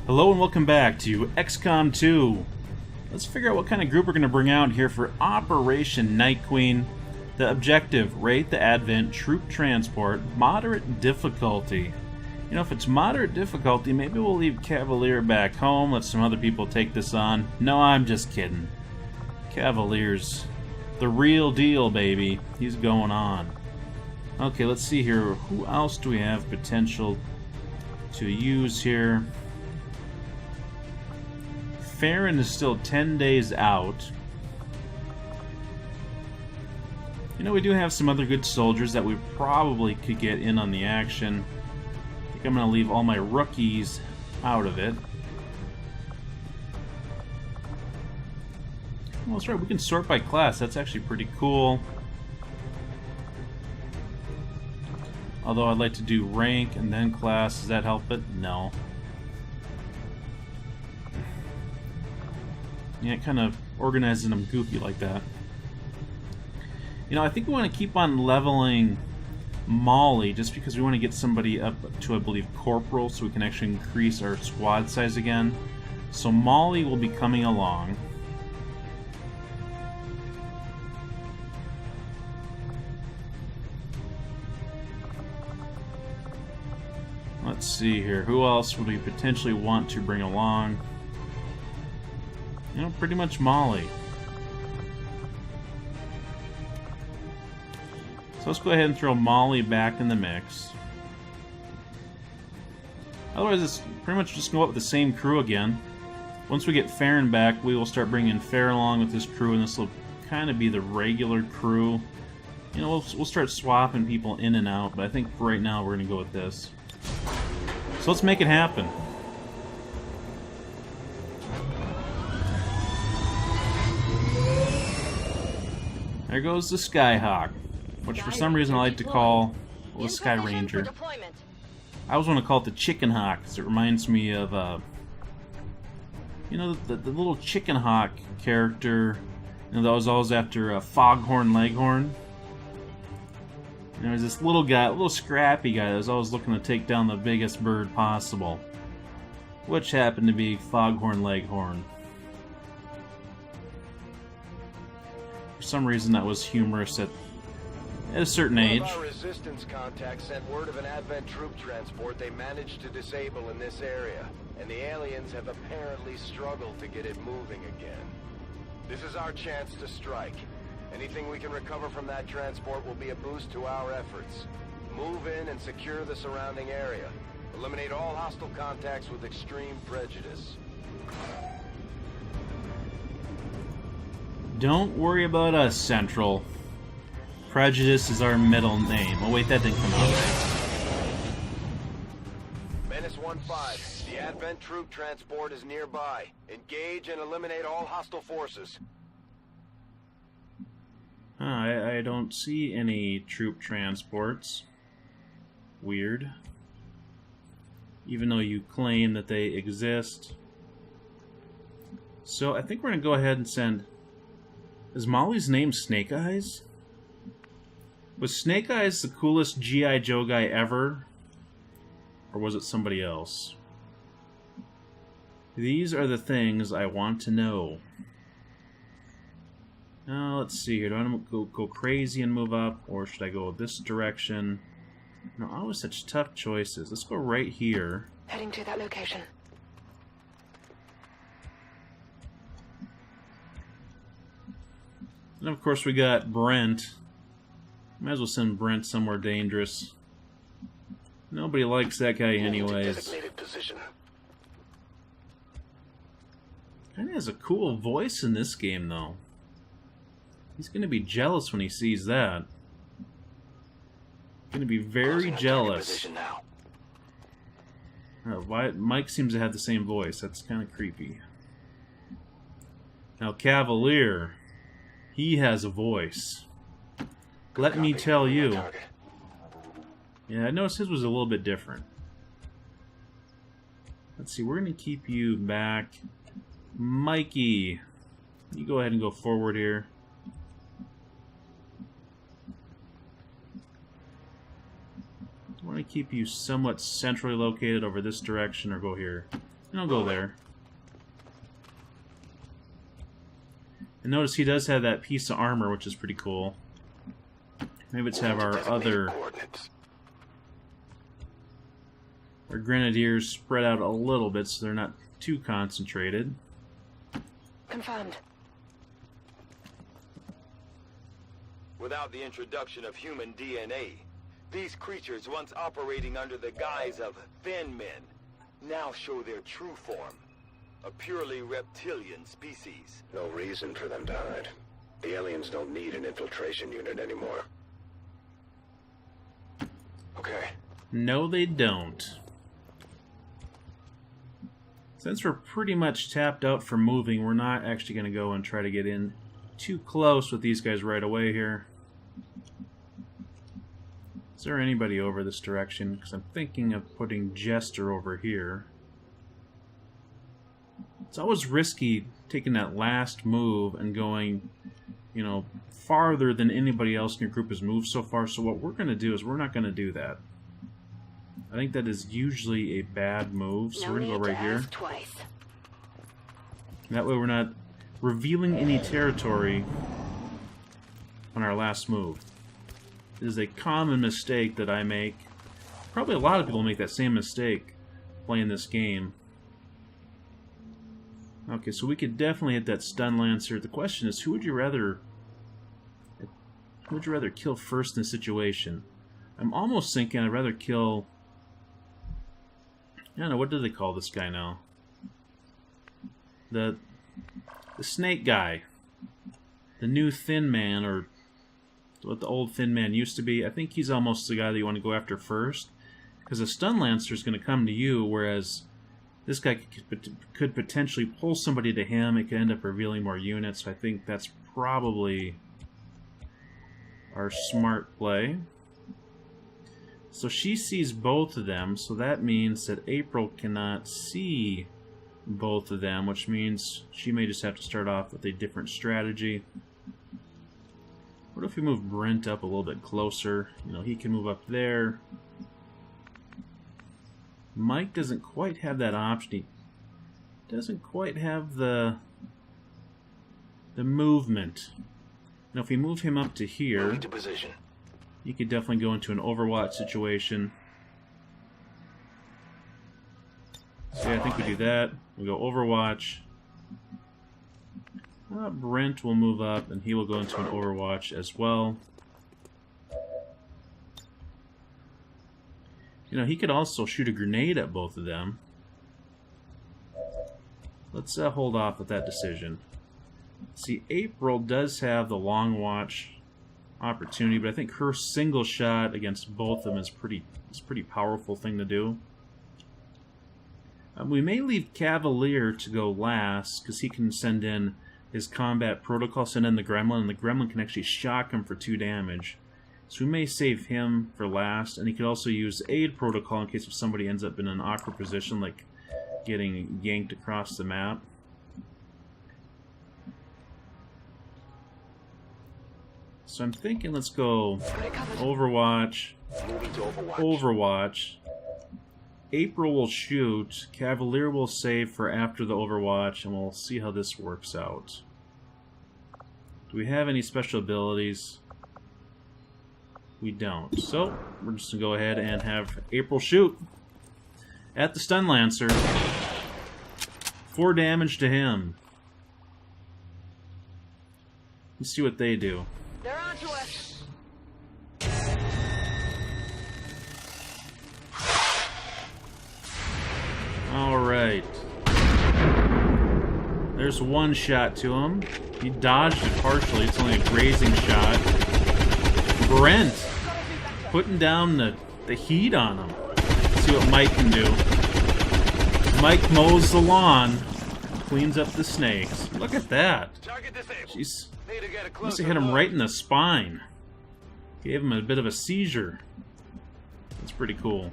Hello and welcome back to XCOM 2. Let's figure out what kind of group we're going to bring out here for Operation Night Queen. The objective, rate the Advent troop transport, moderate difficulty. You know, if it's moderate difficulty, maybe we'll leave Cavalier back home, let some other people take this on. No, I'm just kidding. Cavalier's the real deal, baby. He's going on. Okay, let's see here. Who else do we have potential to use here? Farron is still 10 days out. You know, we do have some other good soldiers that we probably could get in on the action. I think I'm going to leave all my rookies out of it. Well, that's right, we can sort by class. That's actually pretty cool. Although I'd like to do rank and then class. Does that help it? No. Yeah, kind of organizing them goofy like that. You know, I think we want to keep on leveling Molly just because we want to get somebody up to, I believe, Corporal so we can actually increase our squad size again. So Molly will be coming along. Let's see here. Who else would we potentially want to bring along? You know, pretty much Molly. So let's go ahead and throw Molly back in the mix. Otherwise, it's pretty much just go up with the same crew again. Once we get Farron back, we will start bringing Farron along with this crew, and this will kind of be the regular crew. You know, we'll start swapping people in and out, but I think for right now we're going to go with this. So let's make it happen. There goes the Skyhawk, which for some reason I like to call the Sky Ranger. I always want to call it the Chicken Hawk because it reminds me of, you know, the little Chicken Hawk character, you know, that was always after Foghorn Leghorn. And there was this little guy, a little scrappy guy that was always looking to take down the biggest bird possible, which happened to be Foghorn Leghorn. For some reason that was humorous at a certain age. One of our resistance contacts sent word of an Advent troop transport they managed to disable in this area, and the aliens have apparently struggled to get it moving again. This is our chance to strike. Anything we can recover from that transport will be a boost to our efforts. Move in and secure the surrounding area. Eliminate all hostile contacts with extreme prejudice. Don't worry about us, Central. Prejudice is our middle name. Oh wait, that didn't come out right. Menace 1-5. The Advent troop transport is nearby. Engage and eliminate all hostile forces. I don't see any troop transports. Weird. Even though you claim that they exist. So I think we're going to go ahead and send... Is Molly's name Snake Eyes? Was Snake Eyes the coolest G.I. Joe guy ever? Or was it somebody else? These are the things I want to know. Now, let's see here. Do I want to go crazy and move up? Or should I go this direction? No, always such tough choices. Let's go right here. Heading to that location. And of course we got Brent. Might as well send Brent somewhere dangerous. Nobody likes that guy anyways. Kinda has a cool voice in this game though. He's gonna be jealous when he sees that. Gonna be very jealous. Why Mike seems to have the same voice. That's kind of creepy. Now Cavalier, he has a voice. Let me tell you. Yeah, I noticed his was a little bit different. Let's see, we're going to keep you back. Mikey, you go ahead and go forward here. I want to keep you somewhat centrally located over this direction, or go here. And I'll go there. And notice he does have that piece of armor, which is pretty cool. Maybe let's have our other... Our grenadiers spread out a little bit so they're not too concentrated. Confirmed. Without the introduction of human DNA, these creatures once operating under the guise of thin men now show their true form. A purely reptilian species. No reason for them to hide. The aliens don't need an infiltration unit anymore. Okay. No, they don't. Since we're pretty much tapped out for moving, we're not actually going to go and try to get in too close with these guys right away here. Is there anybody over this direction? Because I'm thinking of putting Jester over here. It's always risky taking that last move and going, you know, farther than anybody else in your group has moved so far. So what we're going to do is we're not going to do that. I think that is usually a bad move, so we're going to go right here. Twice. That way we're not revealing any territory on our last move. It is a common mistake that I make. Probably a lot of people make that same mistake playing this game. Okay, so we could definitely hit that stun lancer. The question is, who would you rather kill first in the situation? I'm almost thinking I'd rather kill... I don't know, what do they call this guy now? The snake guy. The new Thin Man, or what the old Thin Man used to be. I think he's almost the guy that you want to go after first. Because a stun lancer is going to come to you, whereas this guy could potentially pull somebody to him. It could end up revealing more units. So I think that's probably our smart play. So she sees both of them, so that means that April cannot see both of them, which means she may just have to start off with a different strategy. What if we move Brent up a little bit closer? You know, he can move up there. Mike doesn't quite have that option. He doesn't quite have the movement. Now, if we move him up to here... Moving to position. You could definitely go into an Overwatch situation. So yeah, I think we do that. We go Overwatch. Brent will move up, and he will go into an Overwatch as well. You know, he could also shoot a grenade at both of them. Let's hold off with that decision. See, April does have the long watch opportunity, but I think her single shot against both of them is a pretty powerful thing to do. We may leave Cavalier to go last, because he can send in his combat protocol, send in the Gremlin, and the Gremlin can actually shock him for 2 damage. So we may save him for last, and he could also use aid protocol in case if somebody ends up in an awkward position, like getting yanked across the map. So I'm thinking let's go Overwatch, Moving to Overwatch. Overwatch. April will shoot, Cavalier will save for after the Overwatch, and we'll see how this works out. Do we have any special abilities? We don't. So, we're just going to go ahead and have April shoot at the Stun Lancer. 4 damage to him. Let's see what they do. They're on to us. Alright. There's 1 shot to him. He dodged it partially. It's only a grazing shot. Brent putting down the heat on him. Let's see what Mike can do. Mike mows the lawn. Cleans up the snakes. Look at that. Target disabled. Jeez. Need to get a Must closer have hit him look. right in the spine. Gave him a bit of a seizure. That's pretty cool.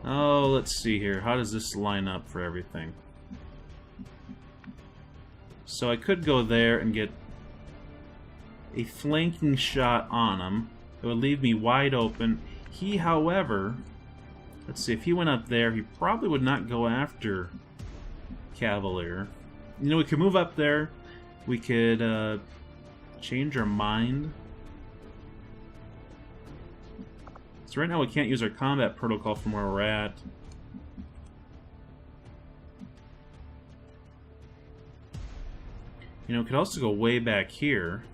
Oh, let's see here. How does this line up for everything? So I could go there and get a flanking shot on him. It would leave me wide open. He, however, Let's see, if he went up there, he probably would not go after Cavalier. You know, we could move up there. We could change our mind. So right now we can't use our combat protocol from where we're at. You know, we could also go way back here.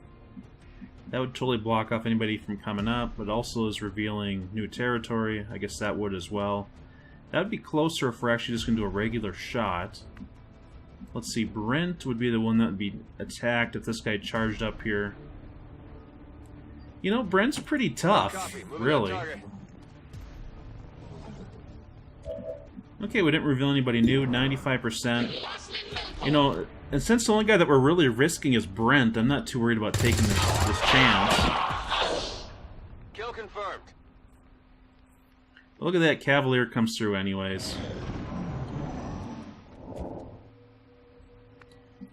That would totally block off anybody from coming up, but also is revealing new territory. I guess that would as well. That would be closer if we're actually just going to do a regular shot. Let's see, Brent would be the one that would be attacked if this guy charged up here. You know, Brent's pretty tough, really. Okay, we didn't reveal anybody new, 95%. You know, and since the only guy that we're really risking is Brent, I'm not too worried about taking this chance. Kill confirmed. Look at that, Cavalier comes through anyways.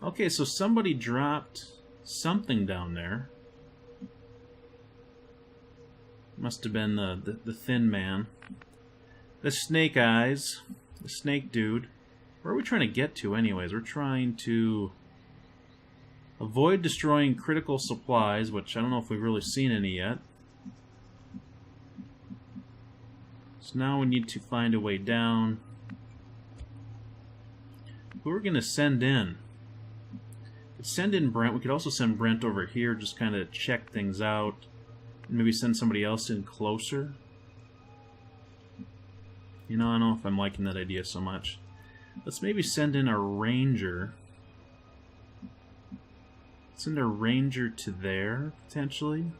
Okay, so somebody dropped something down there. Must have been the thin man. The snake eyes. The snake dude. Where are we trying to get to anyways? We're trying to avoid destroying critical supplies, which I don't know if we've really seen any yet. So now we need to find a way down. Who are we going to send in? We could send in Brent. We could also send Brent over here, just kind of check things out. And maybe send somebody else in closer. You know, I don't know if I'm liking that idea so much. Let's maybe send in a ranger. Send a ranger to there, potentially.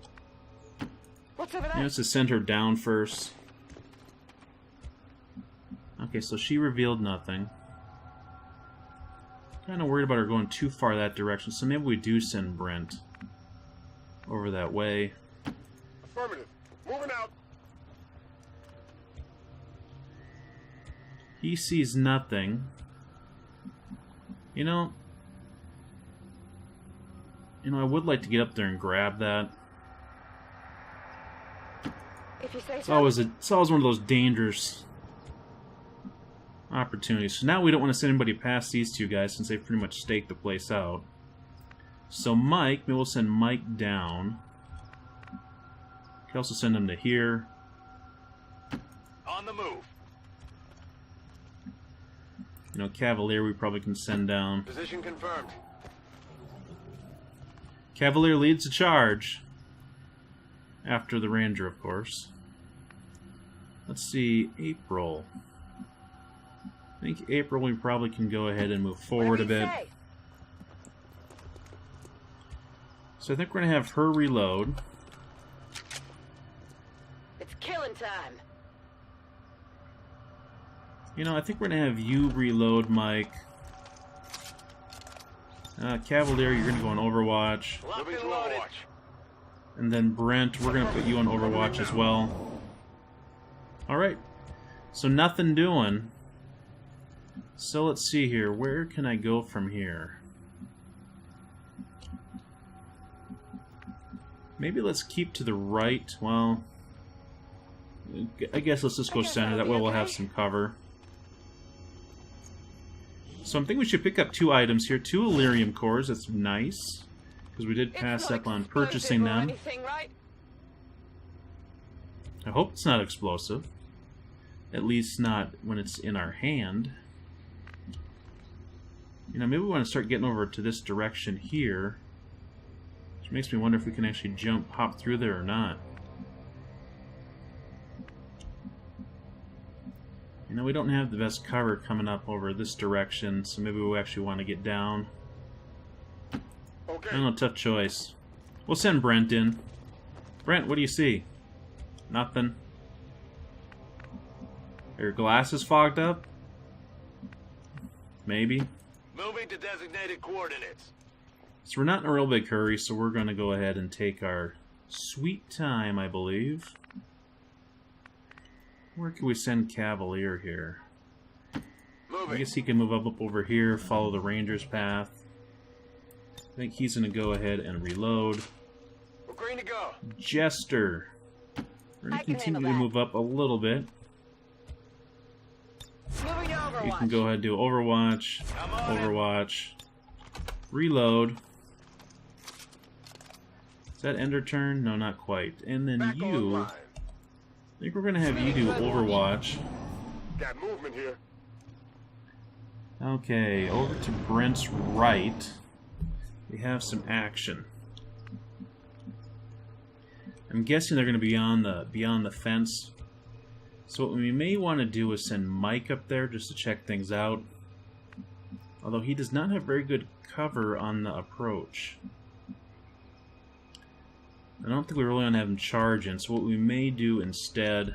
What's over there? Yeah, let's just send her down first. Okay, so she revealed nothing. Kind of worried about her going too far that direction, so maybe we do send Brent over that way. Affirmative. Moving out. He sees nothing. You know, I would like to get up there and grab that. If you say It's so. always one of those dangerous opportunities. So now we don't want to send anybody past these two guys since they've pretty much staked the place out. So Mike, maybe we'll send Mike down. We can also send him to here. On the move. You know, Cavalier we probably can send down. Position confirmed. Cavalier leads the charge. After the Ranger, of course. Let's see, April. I think April we probably can go ahead and move forward a bit. So I think we're going to have her reload. It's killing time. You know, I think we're going to have you reload, Mike. Cavalier, you're going to go on Overwatch. Moving to Overwatch. And then Brent, we're going to put you on Overwatch as well. Alright. So nothing doing. So let's see here. Where can I go from here? Maybe let's keep to the right. Well, I guess let's just go center. That way we'll have some cover. So I'm thinking we should pick up 2 items here. 2 Elerium cores. That's nice. Because we did pass up on purchasing them. Anything, right? I hope it's not explosive. At least not when it's in our hand. You know, maybe we want to start getting over to this direction here. Which makes me wonder if we can actually hop through there or not. You know, we don't have the best cover coming up over this direction, so maybe we actually want to get down. Okay. I don't know, tough choice. We'll send Brent in. Brent, what do you see? Nothing. Are your glasses fogged up? Maybe. Moving to designated coordinates. So we're not in a real big hurry, so we're going to go ahead and take our sweet time, I believe. Where can we send Cavalier here? Moving. I guess he can move up over here, follow the Ranger's path. I think he's going to go ahead and reload. We're green to go. Jester. We're going I to can continue to handle that. move up a little bit. You can go ahead and do Overwatch, Overwatch, reload. Is that Ender turn? No, not quite. And then you, I think we're going to have you do Overwatch. Got movement here. Okay, over to Brent's right. We have some action. I'm guessing they're going to be beyond the fence. So what we may want to do is send Mike up there just to check things out. Although he does not have very good cover on the approach. I don't think we really want to have him charge in, so what we may do instead...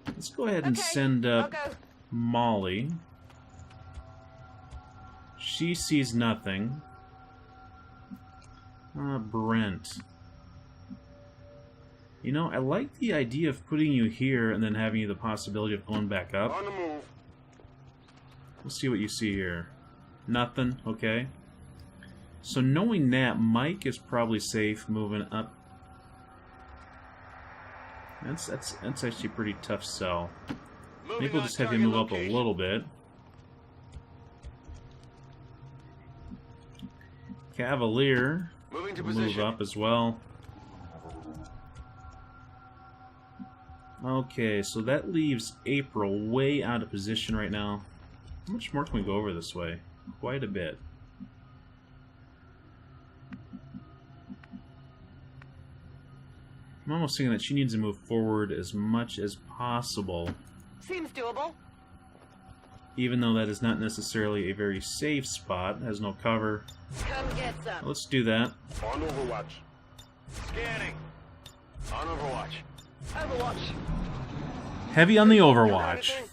Let's go ahead and send up Molly. She sees nothing. Brent. You know, I like the idea of putting you here and then having you the possibility of going back up. On the move. Let's see what you see here. Nothing, okay. So knowing that, Mike is probably safe moving up. That's actually a pretty tough sell. Maybe we'll just have you move up a little bit. Cavalier Moving to move position. up as well. Okay, so that leaves April way out of position right now. How much more can we go over this way? Quite a bit. I'm almost thinking that she needs to move forward as much as possible. Seems doable. Even though that is not necessarily a very safe spot, has no cover. Come get some. Let's do that. On Overwatch. Scanning. On Overwatch. Overwatch. Heavy on the You got Overwatch. anything?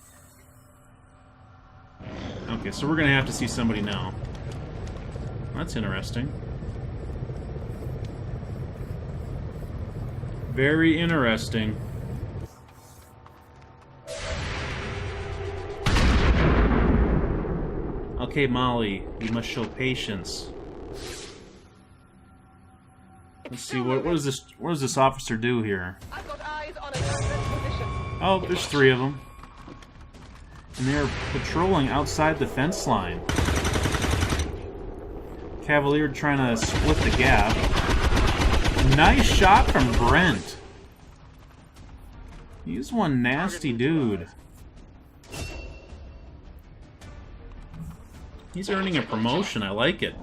Okay, so we're going to have to see somebody now. That's interesting. Very interesting. Okay, Molly, you must show patience. Let's see, what does this officer do here? I've got eyes on a position. Oh, there's 3 of them. And they're patrolling outside the fence line. Cavalier trying to split the gap. Nice shot from Brent. He's one nasty dude. He's earning a promotion. I like it.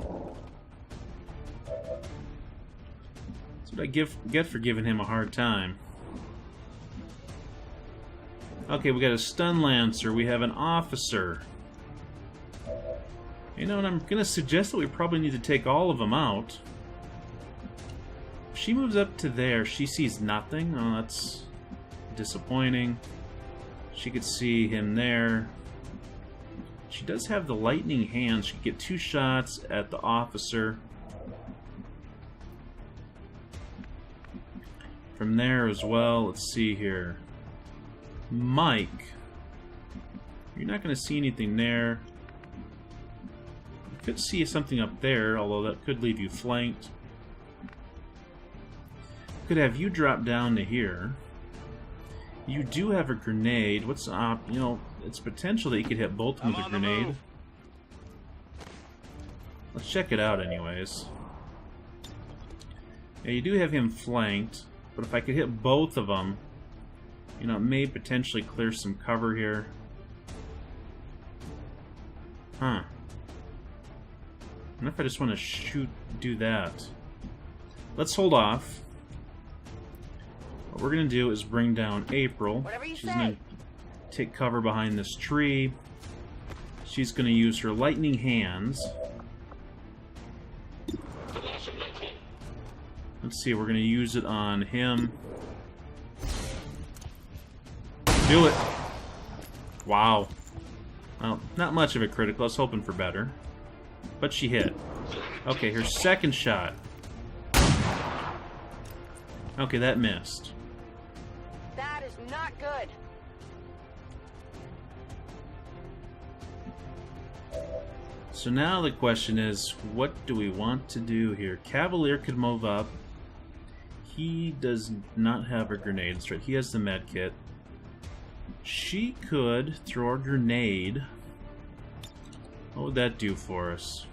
That's what I get for giving him a hard time. Okay, we got a stun lancer. We have an officer. You know, and I'm going to suggest that we probably need to take all of them out. If she moves up to there, she sees nothing. Oh, that's disappointing. She could see him there. She does have the lightning hands. She could get 2 shots at the officer. From there as well, let's see here. Mike. You're not going to see anything there. You could see something up there, although that could leave you flanked. Could have you drop down to here. You do have a grenade. What's you know, it's potential that you could hit both of them with a grenade. Let's check it out anyways. Yeah, you do have him flanked, but if I could hit both of them, you know, it may potentially clear some cover here. Huh. I wonder if I just want to do that. Let's hold off. What we're going to do is bring down April. She's going to take cover behind this tree. She's going to use her lightning hands. Let's see, we're going to use it on him. Do it! Wow. Well, not much of a critical. I was hoping for better. But she hit. Okay, her second shot. Okay, that missed. That is not good. So now the question is, what do we want to do here? Cavalier could move up. He does not have a grenade strike. He has the med kit. She could throw a grenade. What would that do for us?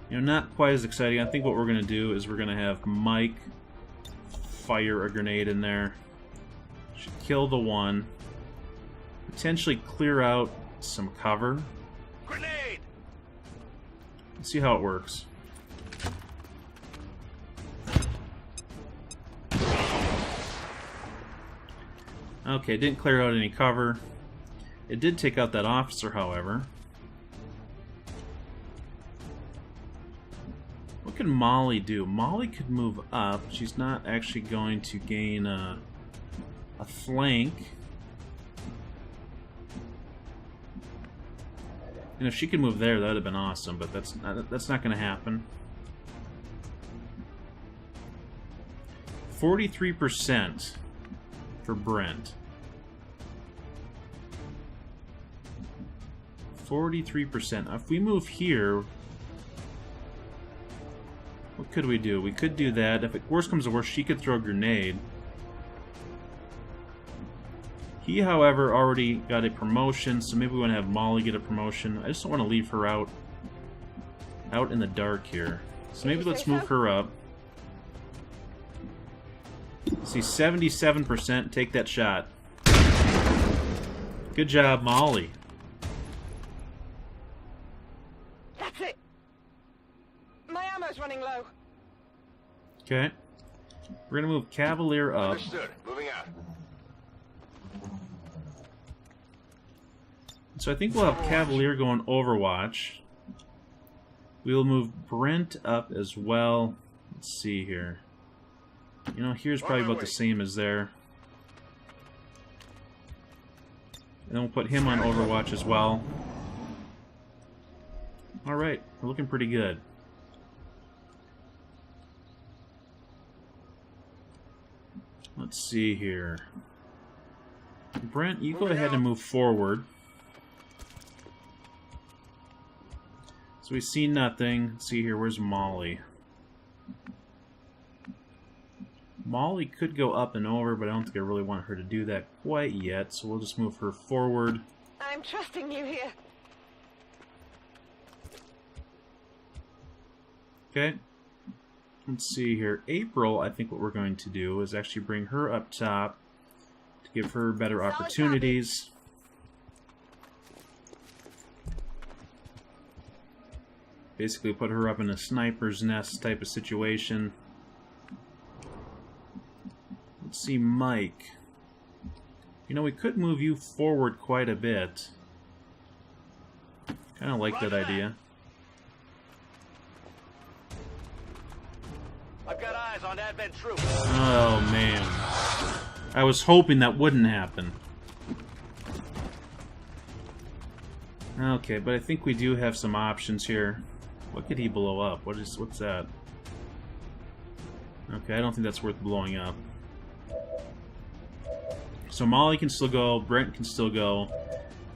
You know, not quite as exciting. I think what we're going to do is we're going to have Mike fire a grenade in there. Should kill the one. Potentially clear out some cover. Grenade! Let's see how it works. Okay, didn't clear out any cover. It did take out that officer, however. What can Molly do? Molly could move up. She's not actually going to gain a flank. And if she could move there, that would have been awesome, but that's not going to happen. 43% for Brent. 43%. If we move here, what could we do? We could do that. If worst comes to worst, she could throw a grenade. He, however, already got a promotion, so maybe we want to have Molly get a promotion. I just don't want to leave her out in the dark here. So maybe let's move her up. See, 77%. Take that shot. Good job, Molly. That's it. My ammo's running low. Okay. We're going to move Cavalier up. Understood. Moving out. So I think we'll have Cavalier go on Overwatch. We'll move Brent up as well. Let's see here. You know, here's probably about the same as there. And then we'll put him on Overwatch as well. Alright, we're looking pretty good. Let's see here. Brent, you go ahead and move forward. So we see nothing. Let's see here, where's Molly? Molly could go up and over, but I don't think I really want her to do that quite yet, so we'll just move her forward. I'm trusting you here. Okay. Let's see here. April, I think what we're going to do is actually bring her up top to give her better opportunities. Basically put her up in a sniper's nest type of situation. Let's see, Mike. You know, we could move you forward quite a bit. Kind of like that idea. I've got eyes on advent troops. Oh, man. I was hoping that wouldn't happen. Okay, but I think we do have some options here. What could he blow up? What's that? Okay, I don't think that's worth blowing up. So Molly can still go, Brent can still go,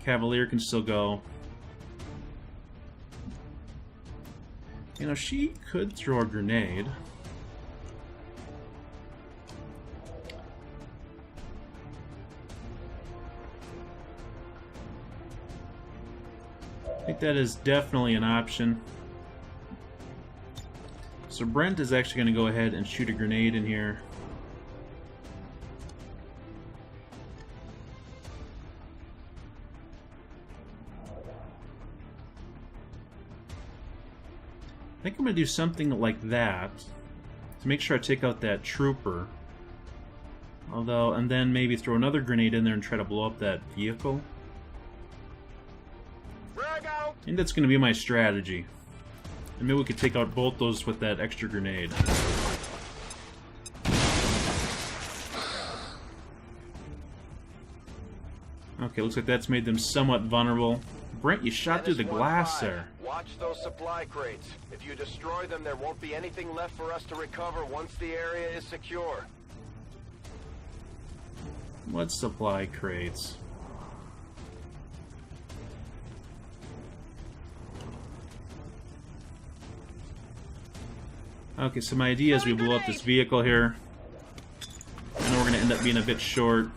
Cavalier can still go. You know, she could throw a grenade. I think that is definitely an option. So Brent is actually going to go ahead and shoot a grenade in here. I think I'm going to do something like that to make sure I take out that trooper. Although, and then maybe throw another grenade in there and try to blow up that vehicle. I think that's going to be my strategy. And maybe we could take out both those with that extra grenade. Okay, looks like that's made them somewhat vulnerable. Brent, you shot through the glass there. Watch those supply crates. If you destroy them, there won't be anything left for us to recover once the area is secure. What supply crates? Okay, so my idea is we blow up this vehicle here. I know we're going to end up being a bit short.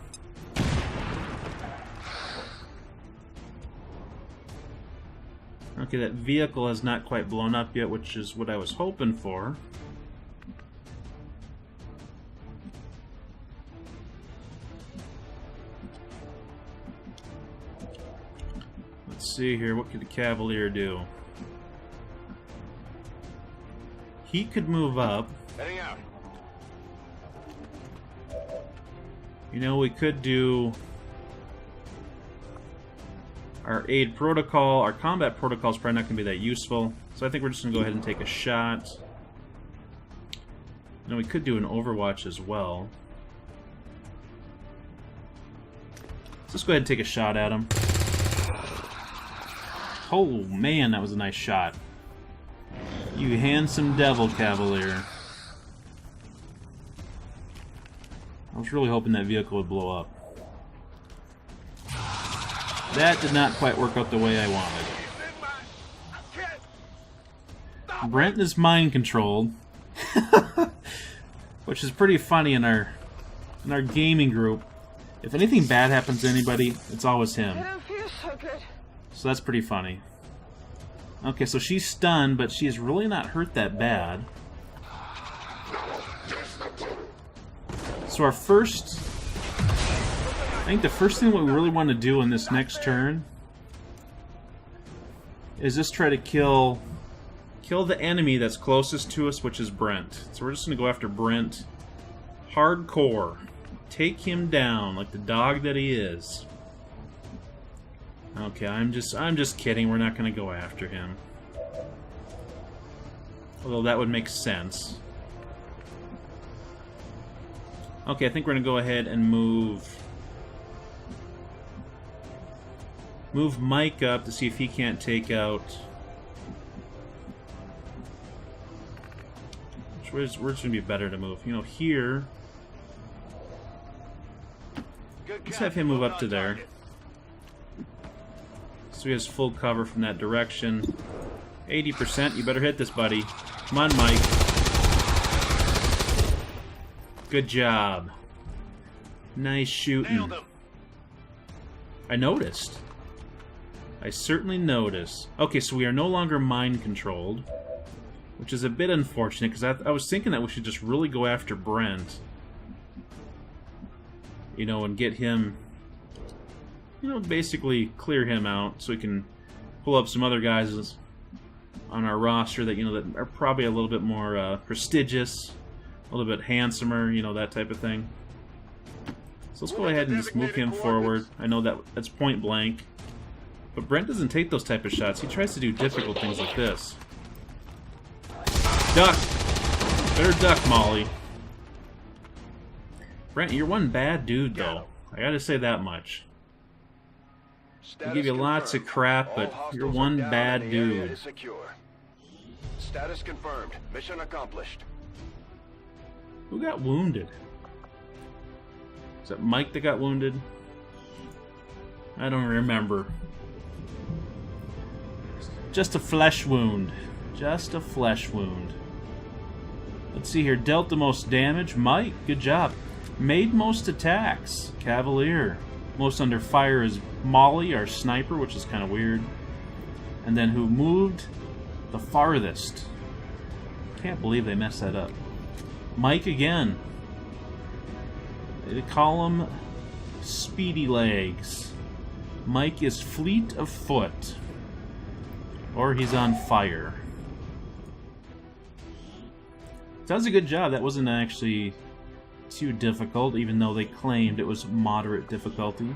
Okay, that vehicle has not quite blown up yet, which is what I was hoping for. Let's see here, what could the Cavalier do? He could move up. Heading out. You know, we could do our aid protocol. Our combat protocol is probably not going to be that useful, so I think we're just going to go ahead and take a shot. You know, we could do an Overwatch as well. Let's just go ahead and take a shot at him. Oh man, that was a nice shot. You handsome devil, Cavalier. I was really hoping that vehicle would blow up. That did not quite work out the way I wanted. Brent is mind controlled, which is pretty funny in our gaming group. If anything bad happens to anybody, it's always him. I don't feel so good. So that's pretty funny. Okay, so she's stunned, but she's really not hurt that bad. So our first... I think the first thing we really want to do in this next turn is just try to kill the enemy that's closest to us, which is Brent. So we're just going to go after Brent hardcore. Take him down like the dog that he is. Okay, I'm just kidding. We're not going to go after him. Although that would make sense. Okay, I think we're going to go ahead and move Mike up to see if he can't take out... Where's going to be better to move? You know, here... Let's have him move up to there. So he has full cover from that direction. 80%, you better hit this, buddy. Come on, Mike. Good job. Nice shooting. I noticed. I certainly noticed. Okay, so we are no longer mind-controlled, which is a bit unfortunate, because I was thinking that we should just really go after Brent. You know, and get him... You know, basically clear him out so we can pull up some other guys on our roster that, you know, that are probably a little bit more prestigious, a little bit handsomer, you know, that type of thing. So let's go ahead and just move him forward. I know that's point blank. But Brent doesn't take those type of shots. He tries to do difficult things like this. Duck! Better duck, Molly. Brent, you're one bad dude, though. I gotta say that much. I give you lots of crap, but you're one bad dude. Status confirmed. Mission accomplished. Who got wounded? Is that Mike that got wounded? I don't remember. Just a flesh wound. Just a flesh wound. Let's see here. Dealt the most damage. Mike, good job. Made most attacks. Cavalier. Most under fire is Molly, our sniper, which is kind of weird. And then who moved the farthest? Can't believe they messed that up. Mike again. They call him Speedy Legs. Mike is fleet of foot. Or he's on fire. Does a good job. That wasn't actually too difficult, even though they claimed it was moderate difficulty.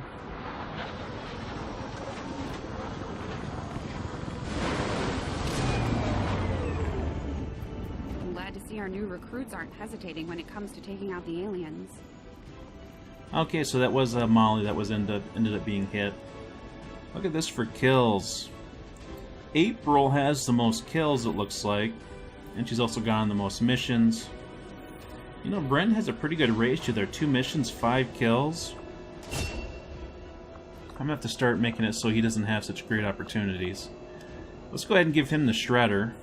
I'm glad to see our new recruits aren't hesitating when it comes to taking out the aliens. Okay, so that was Molly that was ended up being hit. Look at this for kills. April has the most kills, it looks like, and she's also gotten the most missions. You know, Brent has a pretty good ratio there. 2 missions, 5 kills. I'm gonna have to start making it so he doesn't have such great opportunities. Let's go ahead and give him the Shredder.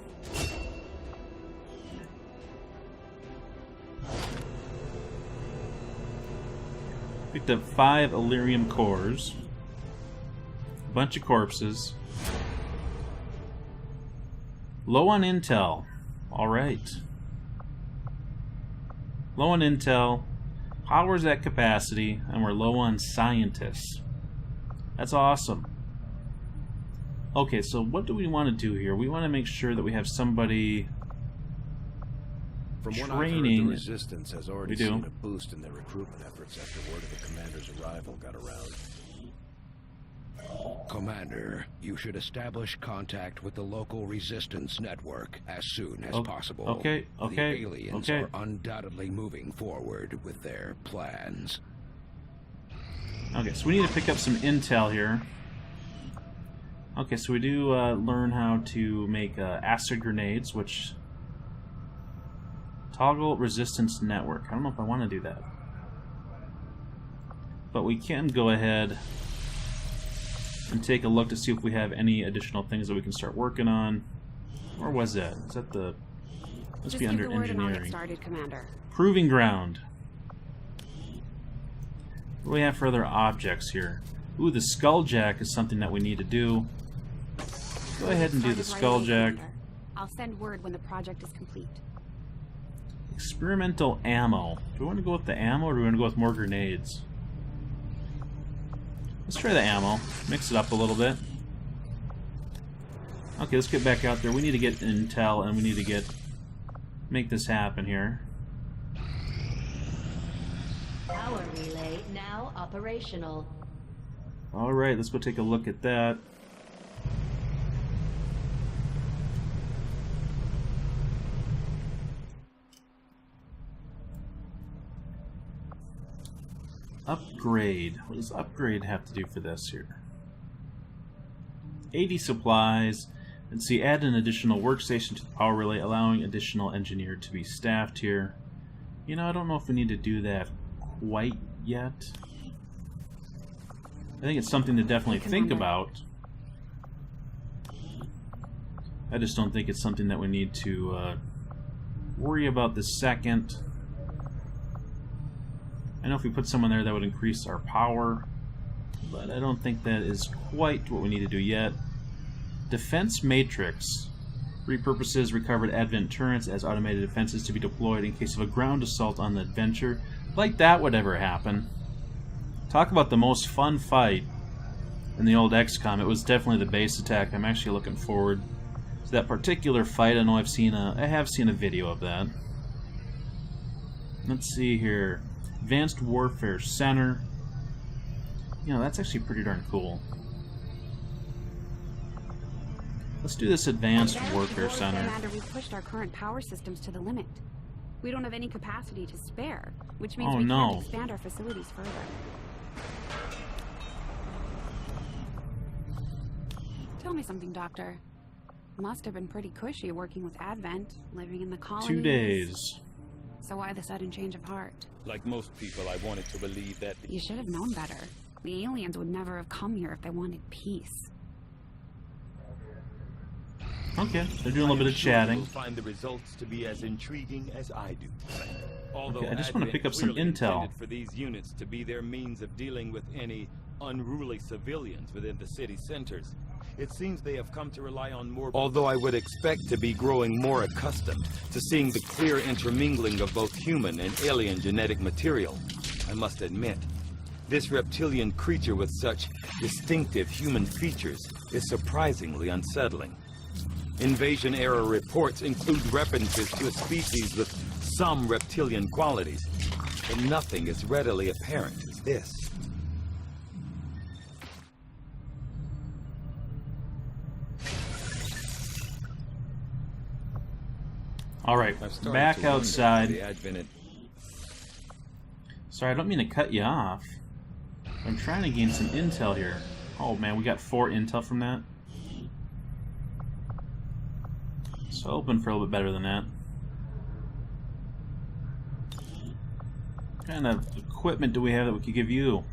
Picked up 5 Illyrium cores. A bunch of corpses. Low on intel. Alright. Low on intel. Power's at capacity. And we're low on scientists. That's awesome. Okay, so what do we want to do here? We want to make sure that we have somebody From what training. I've heard, the Resistance has already We do. seen a boost in their recruitment efforts after word of the commander's arrival got around. Commander, you should establish contact with the local resistance network as soon as possible. Okay. The aliens are undoubtedly moving forward with their plans. Okay, so we need to pick up some intel here. Okay, so we do learn how to make acid grenades, which... Toggle resistance network. I don't know if I want to do that. But we can go ahead and take a look to see if we have any additional things that we can start working on. Or was that? Is that the... Must Just be give under the word and I'll get engineering. started, Commander. Proving ground. What do we have for other objects here? Ooh, the skulljack is something that we need to do. Go ahead and do the Started right away, skulljack. Commander. I'll send word when the project is complete. Experimental ammo. Do we want to go with the ammo or do we want to go with more grenades? Let's try the ammo. Mix it up a little bit. Okay, let's get back out there. We need to get intel and we need to make this happen here. Power relay now operational. Alright, let's go take a look at that. Upgrade. What does upgrade have to do for this here? 80 supplies. Let's see, add an additional workstation to the power relay, allowing additional engineer to be staffed here. You know, I don't know if we need to do that quite yet. I think it's something to definitely think about. I just don't think it's something that we need to worry about this second. I know if we put someone there that would increase our power, but I don't think that is quite what we need to do yet. Defense Matrix repurposes recovered Advent turrets as automated defenses to be deployed in case of a ground assault on the Adventure. Like that would ever happen. Talk about the most fun fight in the old XCOM. It was definitely the base attack. I'm actually looking forward to that particular fight. I know I have seen a video of that. Let's see here. Advanced Warfare Center. You know, that's actually pretty darn cool. Let's do this Advanced Warfare Center. Commander, we've pushed our current power systems to the limit. We don't have any capacity to spare, which means we can't expand our facilities further. Tell me something, Doctor. Must have been pretty cushy working with Advent, living in the colonies. 2 days. So why the sudden change of heart? Like most people, I wanted to believe that... You should have known better. The aliens would never have come here if they wanted peace. Okay, they're doing a little bit of chatting. You'll find the results to be as intriguing as I do. Although Okay, I just want to Advent pick up some clearly intel. intended for these units to be their means of dealing with any unruly civilians within the city centers, it seems they have come to rely on more... Although I would expect to be growing more accustomed to seeing the clear intermingling of both human and alien genetic material, I must admit, this reptilian creature with such distinctive human features is surprisingly unsettling. Invasion-era reports include references to a species with some reptilian qualities, but nothing as readily apparent as this. Alright, back outside. Sorry, I don't mean to cut you off. I'm trying to gain some intel here. Oh man, we got 4 intel from that. So hoping for a little bit better than that. What kind of equipment do we have that we could give you?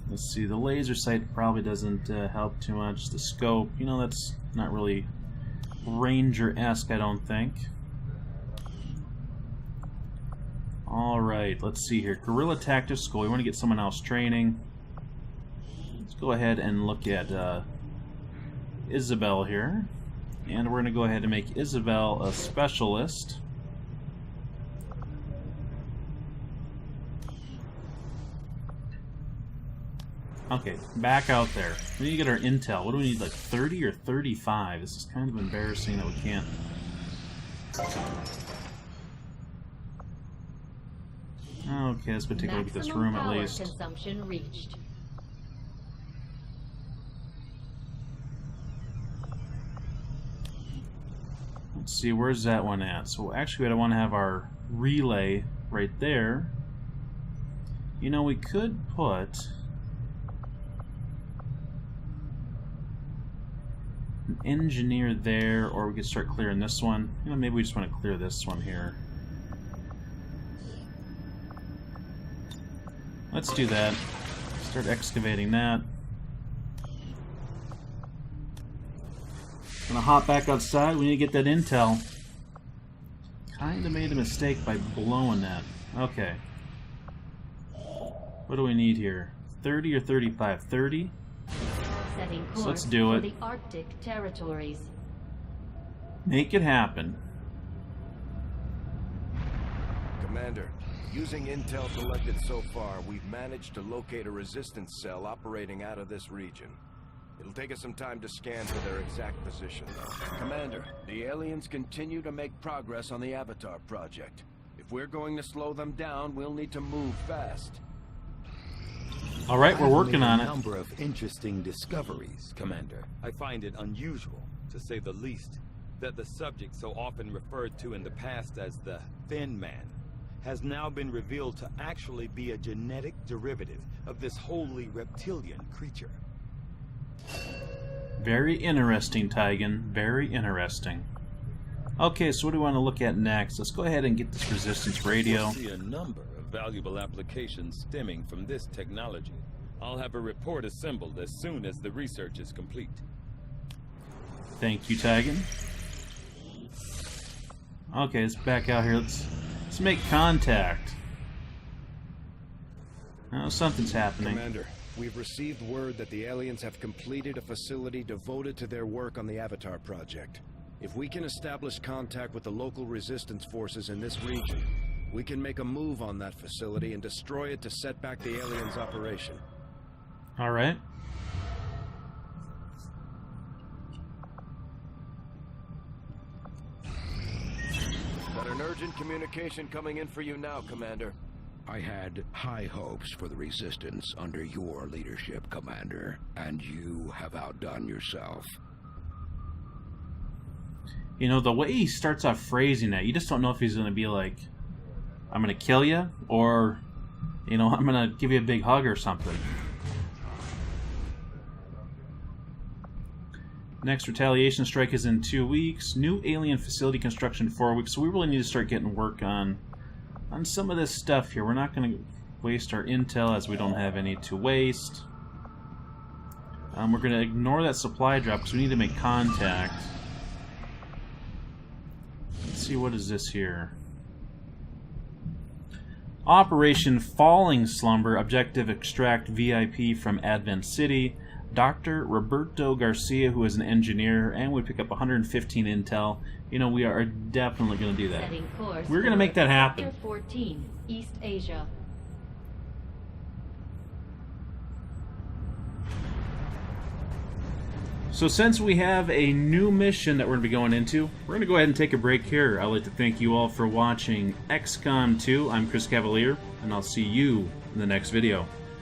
Let's see, the laser sight probably doesn't help too much. The scope, you know, that's not really Ranger-esque, I don't think. Alright, let's see here. Guerrilla Tactics School. We want to get someone else training. Let's go ahead and look at Isabel here. And we're going to go ahead and make Isabel a specialist. Okay, back out there. We need to get our intel. What do we need, like 30 or 35? This is kind of embarrassing that we can't. Okay, let's go take a look at this room at least. Consumption reached. Let's see, where's that one at? So actually, I want to have our relay right there. You know, we could put an engineer there, or we could start clearing this one. You know, maybe we just want to clear this one here. Let's do that. Start excavating that. Gonna hop back outside. We need to get that intel. Kinda made a mistake by blowing that. Okay. What do we need here? 30 or 35? 30? Setting course So let's do it. for the Arctic territories. Make it happen. Commander, using intel collected so far, we've managed to locate a resistance cell operating out of this region. It'll take us some time to scan for their exact position. Commander, the aliens continue to make progress on the Avatar project. If we're going to slow them down, we'll need to move fast. Alright, we're working on it. A number of interesting discoveries, Commander. I find it unusual, to say the least, that the subject so often referred to in the past as the Thin Man has now been revealed to actually be a genetic derivative of this wholly reptilian creature. Very interesting, Tygan. Very interesting. Okay, so what do we want to look at next? Let's go ahead and get this resistance radio. I see a number of valuable applications stemming from this technology. I'll have a report assembled as soon as the research is complete. Thank you, Tygan. Okay, let's back out here. Let's make contact. Oh, something's happening. Commander, we've received word that the aliens have completed a facility devoted to their work on the Avatar project. If we can establish contact with the local resistance forces in this region, we can make a move on that facility and destroy it to set back the aliens' operation. All right. Got an urgent communication coming in for you now, Commander. I had high hopes for the Resistance under your leadership, Commander, and you have outdone yourself. You know, the way he starts off phrasing that, you just don't know if he's going to be like, I'm going to kill you, or, you know, I'm going to give you a big hug or something. Next retaliation strike is in 2 weeks. New alien facility construction 4 weeks. So we really need to start getting work on some of this stuff here. We're not going to waste our intel as we don't have any to waste. We're going to ignore that supply drop because we need to make contact. Let's see, what is this here? Operation Falling Slumber. Objective: extract VIP from Advent City. Dr. Roberto Garcia, who is an engineer, and we pick up 115 intel. You know, we are definitely going to do that. We're going to make that happen. Sector 14, East Asia. So since we have a new mission that we're going to be going into, we're going to go ahead and take a break here. I'd like to thank you all for watching XCOM 2. I'm Chris Cavalier, and I'll see you in the next video.